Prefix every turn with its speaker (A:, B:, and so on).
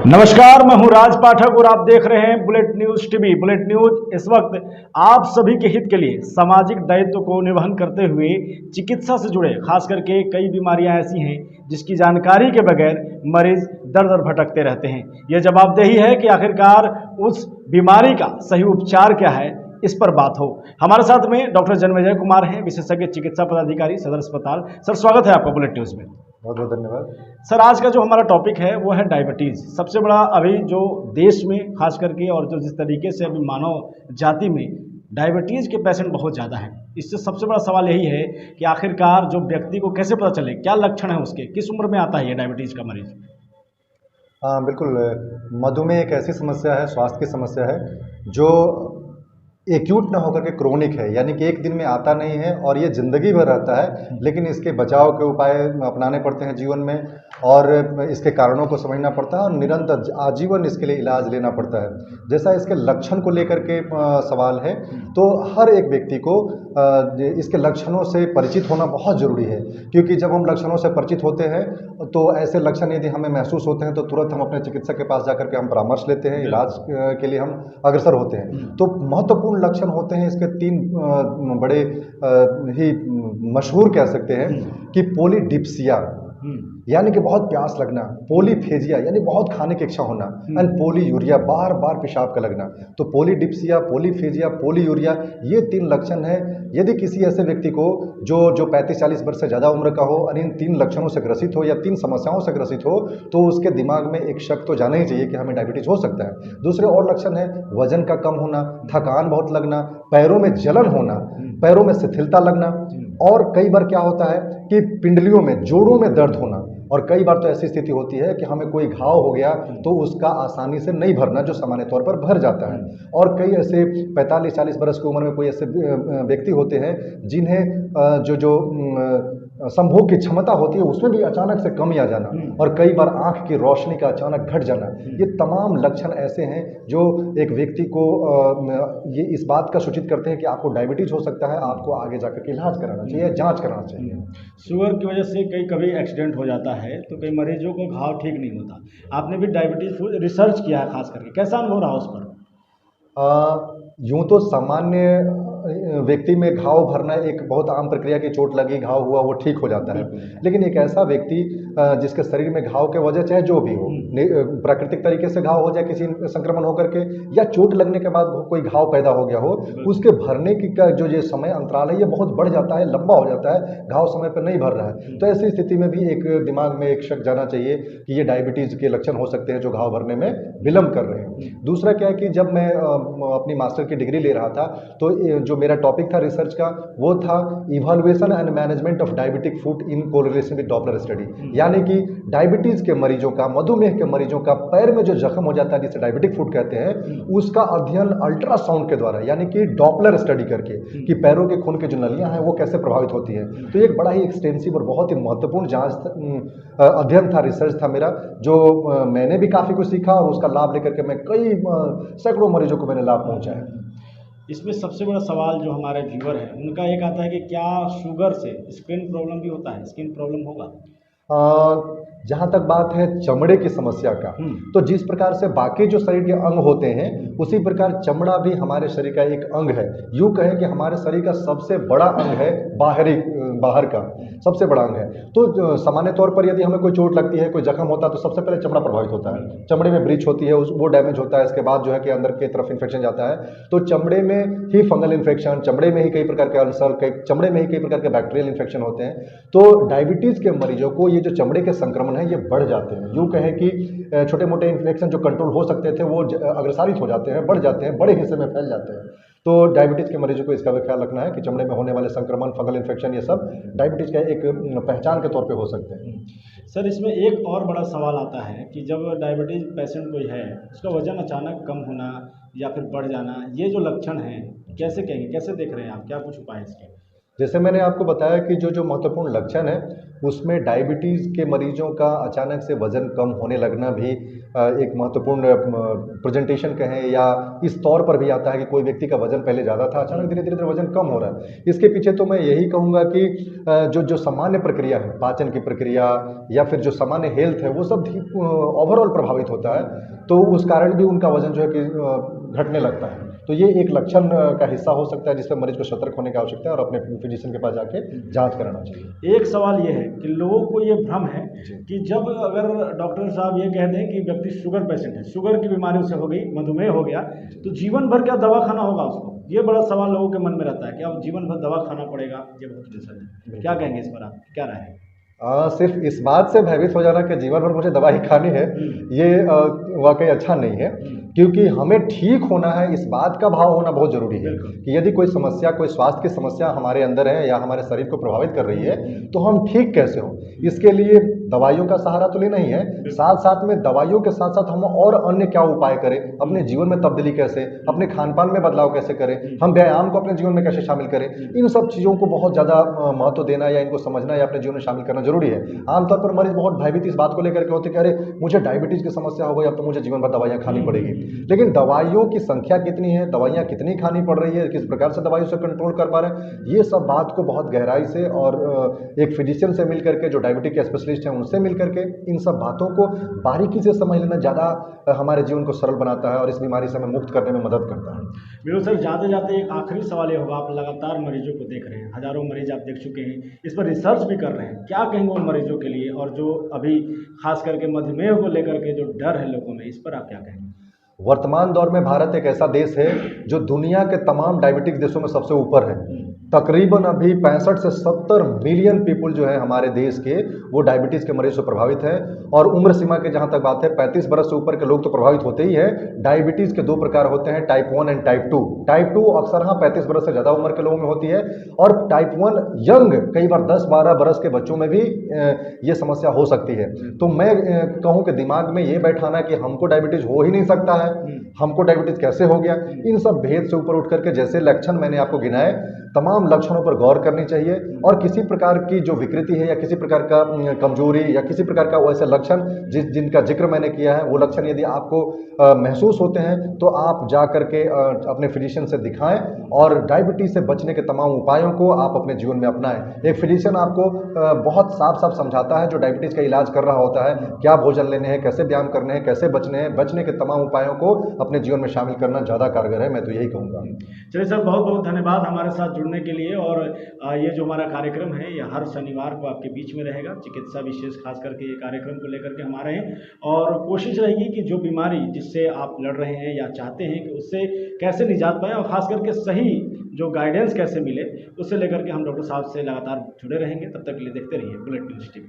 A: नमस्कार, मैं हूं राज पाठक और आप देख रहे हैं bullet news TV. Bullet news इस वक्त आप सभी के हित के लिए सामाजिक दायित्व को निर्वहन करते हुए चिकित्सा से जुड़े खास करके कई बीमारियां ऐसी हैं जिसकी जानकारी के बगैर मरीज दर दर भटकते रहते हैं। यह जवाबदेही है कि आखिरकार उस बीमारी का सही उपचार क्या है, इस पर बात हो। हमारे साथ में डॉक्टर जन्मेजय कुमार हैं, विशेषज्ञ चिकित्सा पदाधिकारी, सदर अस्पताल। सर, स्वागत है आपका बुलेट न्यूज में।
B: बहुत बहुत धन्यवाद
A: सर, आज का जो हमारा टॉपिक है वो है डायबिटीज़। सबसे बड़ा अभी जो देश में खास करके और जो जिस तरीके से अभी मानव जाति में डायबिटीज़ के पेशेंट बहुत ज़्यादा हैं, इससे सबसे बड़ा सवाल यही है कि आखिरकार जो व्यक्ति को कैसे पता चले, क्या लक्षण है उसके, किस उम्र में आता है ये डायबिटीज़ का मरीज।
B: हाँ बिल्कुल। मधुमेह एक ऐसी समस्या है, स्वास्थ्य की समस्या है जो एक्यूट ना होकर के क्रोनिक है, यानी कि एक दिन में आता नहीं है और ये ज़िंदगी भर रहता है। लेकिन इसके बचाव के उपाय अपनाने पड़ते हैं जीवन में, और इसके कारणों को समझना पड़ता है और निरंतर आजीवन इसके लिए इलाज लेना पड़ता है। जैसा इसके लक्षण को लेकर के सवाल है, तो हर एक व्यक्ति को इसके लक्षणों से परिचित होना बहुत ज़रूरी है, क्योंकि जब हम लक्षणों से परिचित होते हैं तो ऐसे लक्षण यदि हमें महसूस होते हैं तो तुरंत हम अपने चिकित्सक के पास जाकर के हम परामर्श लेते हैं, इलाज के लिए हम अग्रसर होते हैं। तो महत्वपूर्ण लक्षण होते हैं इसके तीन बड़े ही मशहूर कह सकते हैं कि पोलीडिप्सिया यानी कि बहुत प्यास लगना, पोलीफेजिया यानी बहुत खाने की इच्छा होना, एंड पोलीयूरिया बार बार पेशाब का लगना। तो पोलीडिप्सिया, पोलीफेजिया, पोलीयूरिया, ये तीन लक्षण हैं। यदि किसी ऐसे व्यक्ति को जो 35-40 वर्ष से ज़्यादा उम्र का हो और इन तीन लक्षणों से ग्रसित हो या तीन समस्याओं से ग्रसित हो, तो उसके दिमाग में एक शक तो जाना ही चाहिए कि हमें डायबिटीज़ हो सकता है। दूसरे और लक्षण है वजन का कम होना, थकान बहुत लगना, पैरों में जलन होना, पैरों में शिथिलता लगना, और कई बार क्या होता है कि पिंडलियों में, जोड़ों में दर्द होना। और कई बार तो ऐसी स्थिति होती है कि हमें कोई घाव हो गया तो उसका आसानी से नहीं भरना, जो सामान्य तौर पर भर जाता है। और कई ऐसे 45-40 वर्ष की उम्र में कोई ऐसे व्यक्ति होते हैं जिन्हें जो संभोग की क्षमता होती है उसमें भी अचानक से कमी आ जाना, और कई बार आंख की रोशनी का अचानक घट जाना। ये तमाम लक्षण ऐसे हैं जो एक व्यक्ति को ये इस बात का सूचित करते हैं कि आपको डायबिटीज़ हो सकता है, आपको आगे जाकर के इलाज कराना चाहिए, जांच कराना चाहिए।
A: शुगर की वजह से कभी एक्सीडेंट हो जाता है तो कई मरीजों को घाव ठीक नहीं होता। आपने भी डायबिटीज़ रिसर्च किया है खास करके, कैसा अनुभव रहा उस पर?
B: यूँ तो सामान्य व्यक्ति में घाव भरना एक बहुत आम प्रक्रिया की, चोट लगी, घाव हुआ, वो ठीक हो जाता है। लेकिन एक ऐसा व्यक्ति जिसके शरीर में घाव के वजह चाहे जो भी हो, प्राकृतिक तरीके से घाव हो जाए, किसी संक्रमण होकर के, या चोट लगने के बाद कोई घाव पैदा हो गया हो, उसके भरने की का जो ये समय अंतराल है ये बहुत बढ़ जाता है, लंबा हो जाता है, घाव समय पर नहीं भर रहा है। तो ऐसी स्थिति में भी एक दिमाग में एक शक जाना चाहिए कि ये डायबिटीज़ के लक्षण हो सकते हैं जो घाव भरने में विलम्ब कर रहे हैं। दूसरा क्या है कि जब मैं अपनी मास्टर की डिग्री ले रहा था तो जो मेरा टॉपिक था रिसर्च का वो था evaluation and management of diabetic foot in correlation with Doppler study. यानी कि डायबिटीज़ के मरीजों का, मधुमेह के मरीजों का पैर में जो जख्म हो जाता है जिसे डायबिटिक फुट कहते हैं, उसका अध्ययन अल्ट्रासाउंड के द्वारा यानी कि डॉपलर स्टडी करके कि पैरों के खून की जो नलियां हैं वो कैसे प्रभावित होती हैं। तो एक बड़ा ही एक्सटेंसिव और बहुत ही महत्वपूर्ण अध्ययन था, रिसर्च था मेरा, जो मैंने भी काफ़ी कुछ सीखा और उसका लाभ लेकर के मैं कई सैकड़ों मरीजों को मैंने लाभ पहुँचाया।
A: इसमें सबसे बड़ा सवाल जो हमारे व्यूअर हैं उनका एक आता है कि क्या शुगर से स्किन प्रॉब्लम भी होता है, स्किन प्रॉब्लम होगा?
B: जहाँ तक बात है चमड़े की समस्या का, तो जिस प्रकार से बाकी जो शरीर के अंग होते हैं उसी प्रकार चमड़ा भी हमारे शरीर का एक अंग है। यूँ कहें कि हमारे शरीर का सबसे बड़ा अंग है, बाहर का सबसे बड़ा अंग है। तो सामान्य तौर पर यदि हमें कोई चोट लगती है, कोई जख्म होता है, तो सबसे पहले चमड़ा प्रभावित होता है, चमड़े में ब्रीच होती है, वो डैमेज होता है, इसके बाद जो है कि अंदर की तरफ इन्फेक्शन जाता है। तो चमड़े में ही फंगल इन्फेक्शन, चमड़े में ही कई प्रकार के अल्सर, चमड़े में ही कई प्रकार के बैक्टीरियल इन्फेक्शन होते हैं। तो डायबिटीज़ के मरीजों को ये जो चमड़े के संक्रमण है ये बढ़ जाते हैं। यूँ कहें कि छोटे मोटे इन्फेक्शन जो कंट्रोल हो सकते थे वो अग्रसारित हो जाते हैं, बढ़ जाते हैं, बड़े हिस्से में फैल जाते हैं। तो डायबिटीज़ के मरीजों को इसका भी ख्याल रखना है कि चमड़े में होने वाले संक्रमण, फंगल इन्फेक्शन, ये सब डायबिटीज़ का एक पहचान के तौर पे हो सकते हैं।
A: सर, इसमें एक और बड़ा सवाल आता है कि जब डायबिटीज़ पेशेंट कोई है, उसका वजन अचानक कम होना या फिर बढ़ जाना, ये जो लक्षण हैं कैसे कहेंगे, कैसे देख रहे हैं आप, क्या कुछ उपाय है इसके?
B: जैसे मैंने आपको बताया कि जो महत्वपूर्ण लक्षण है उसमें डायबिटीज़ के मरीजों का अचानक से वज़न कम होने लगना भी एक महत्वपूर्ण प्रेजेंटेशन कहें या इस तौर पर भी आता है कि कोई व्यक्ति का वज़न पहले ज़्यादा था, अचानक धीरे धीरे वज़न कम हो रहा है। इसके पीछे तो मैं यही कहूँगा कि जो सामान्य प्रक्रिया है, पाचन की प्रक्रिया या फिर जो सामान्य हेल्थ है, वो सब ओवरऑल प्रभावित होता है, तो उस कारण भी उनका वज़न जो है कि घटने लगता है। तो ये एक लक्षण का हिस्सा हो सकता है जिसमें मरीज को सतर्क होने की आवश्यकता है और अपने फिजिशियन के पास जाके जांच कराना चाहिए।
A: एक सवाल ये है कि लोगों को ये भ्रम है
B: जी।
A: कि जब अगर डॉक्टर साहब ये कह दें कि व्यक्ति शुगर पेशेंट है, शुगर की बीमारी उसे हो गई, मधुमेह हो गया, तो जीवन भर क्या दवा खाना होगा उसको? ये बड़ा सवाल लोगों के मन में रहता है कि अब जीवन भर दवा खाना पड़ेगा, ये बहुत टेंशन है। क्या कहेंगे इस पर आप, क्या राय है?
B: सिर्फ इस बात से भयभीत हो जाना कि जीवन भर मुझे दवा ही खानी है, ये वाकई अच्छा नहीं है, क्योंकि हमें ठीक होना है, इस बात का भाव होना बहुत जरूरी है कि यदि कोई समस्या, कोई स्वास्थ्य की समस्या हमारे अंदर है या हमारे शरीर को प्रभावित कर रही है, तो हम ठीक कैसे हो, इसके लिए दवाइयों का सहारा तो लेना ही है। साथ साथ में दवाइयों के साथ साथ हम और अन्य क्या उपाय करें, अपने जीवन में तब्दीली कैसे, अपने खान पान में बदलाव कैसे करें, हम व्यायाम को अपने जीवन में कैसे शामिल करें, इन सब चीज़ों को बहुत ज़्यादा महत्व देना या इनको समझना या अपने जीवन में शामिल करना जरूरी है। आमतौर पर मरीज बहुत भयभीत इस बात को लेकर के होते कि अरे मुझे डायबिटीज की समस्या हो गई, अब तो मुझे जीवन भर दवाइयाँ खानी पड़ेगी। लेकिन दवाइयों की संख्या कितनी है, दवाइयाँ कितनी खानी पड़ रही है, किस प्रकार से दवाइयों से कंट्रोल कर पा रहे हैं, ये सब बात को बहुत गहराई से और एक फिजिशियन से मिल करके, जो डायबिटिक के स्पेशलिस्ट हैं उनसे मिल करके इन सब बातों को बारीकी से समझ लेना ज़्यादा हमारे जीवन को सरल बनाता है और इस बीमारी से हमें मुक्त करने में मदद करता है।
A: बिल्कुल सर, जाते जाते एक आखिरी सवाल ये होगा, आप लगातार मरीजों को देख रहे हैं, हजारों मरीज आप देख चुके हैं, इस पर रिसर्च भी कर रहे हैं, क्या कहेंगे उन मरीजों के लिए, और जो अभी खास करके मधुमेह को लेकर के जो डर है लोगों में, इस पर आप क्या कहेंगे?
B: वर्तमान दौर में भारत एक ऐसा देश है जो दुनिया के तमाम डायबिटिक देशों में सबसे ऊपर है। तकरीबन अभी 65 से 70 मिलियन पीपल जो है हमारे देश के, वो डायबिटीज़ के मरीज से प्रभावित है। और उम्र सीमा के जहाँ तक बात है, 35 बरस से ऊपर के लोग तो प्रभावित होते ही हैं। डायबिटीज़ के दो प्रकार होते हैं, टाइप 1 एंड टाइप 2। टाइप 2 अक्सर 35 बरस से ज़्यादा उम्र के लोगों में होती है, और टाइप 1 यंग, कई बार 10-12 बरस के बच्चों में भी ये समस्या हो सकती है। तो मैं कहूँ कि दिमाग में ये बैठाना कि हमको डायबिटीज़ हो ही नहीं सकता है, हमको डायबिटीज़ कैसे हो गया, इन सब भेद से ऊपर उठ करके जैसे लक्षण मैंने आपको गिनाए, तमाम लक्षणों पर गौर करनी चाहिए। और किसी प्रकार की जो विकृति है या किसी प्रकार का कमजोरी या किसी प्रकार का वैसे लक्षण जिनका जिक्र मैंने किया है, वो लक्षण यदि आपको महसूस होते हैं तो आप जा करके अपने फिजिशियन से दिखाएं और डायबिटीज़ से बचने के तमाम उपायों को आप अपने जीवन में अपनाएं। एक फिजिशियन आपको बहुत साफ साफ समझाता है, जो डायबिटीज़ का इलाज कर रहा होता है, क्या भोजन लेने हैं, कैसे व्यायाम करने हैं, कैसे बचने हैं, बचने के तमाम उपायों को अपने जीवन में शामिल करना ज़्यादा कारगर है, मैं तो यही कहूँगा।
A: चलिए सर, बहुत बहुत धन्यवाद हमारे साथ जुड़ने के लिए। और ये जो हमारा कार्यक्रम है, ये हर शनिवार को आपके बीच में रहेगा, चिकित्सा विशेष खास करके ये कार्यक्रम को लेकर के हम आ रहे हैं, और कोशिश रहेगी कि जो बीमारी जिससे आप लड़ रहे हैं या चाहते हैं कि उससे कैसे निजात पाएँ, और ख़ास करके सही जो गाइडेंस कैसे मिले, उससे लेकर के हम डॉक्टर साहब से लगातार जुड़े रहेंगे। तब तक के लिए देखते रहिए बुलेट न्यूज़ टीवी।